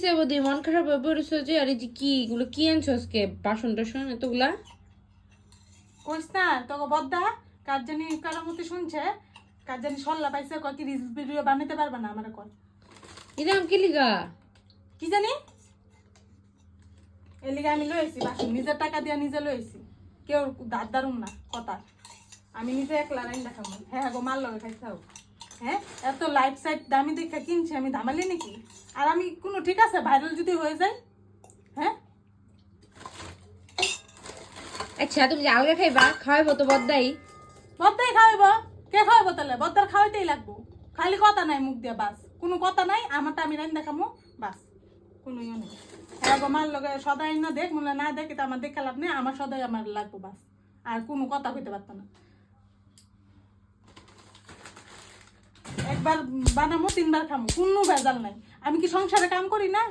বৌদি মন খারাপ হয়ে পড়েছো যে? আরে যে কি এগুলো কি আনছো আজকে? বাসন টাসন এতগুলা কইস না তোকে বদ্দা কার জানি কারোর মতো শুনছে, কার জানি সল্লা পাইছে কয় কি রিলস ভিডিও বানাতে পারবে না আমার কল। এরকম কি লিগা? কি জানি এর লিগে আমি লইছি বাসন নিজের টাকা দিয়া নিজে লইছি, কেউ দাঁত দারুম না কথা। আমি নিজে একলা রাইন দেখাবো। হ্যাঁ গো মার লগে খাইছাও। হ্যাঁ এত লাইট সাইট দামি দেখে কিনছি আমি, ধামালি নাকি? আর আমি কোনো ঠিক আছে ভাইরাল যদি হয়ে যায়? হ্যাঁ আচ্ছা তুমি যে আলগা খাইবা, খাওয়াইবো তো বদ্দাই। বদ্দাই খাওয়াইব। কে খাওয়াবো তাহলে? বদ্দার খাওয়াইতেই লাগবো। খালি কথা নাই মুখ দিয়া, বাস কোনো কথা নাই। আমারটা আমি রাইন দেখামো, বাস কোনো ইয়ে নেই। হ্যাঁ গো মার লগে সদাই না দেখ মনে না দেখ, এটা আমার দেখে লাভ নেই। আমার সদাই আমার লাগবো, বাস আর কোনো কথা হইতে পারত না। একবার বানামো তিনবার খামো, কোনো ভেজাল নাই। আমি কি সংসারে কাম করি না?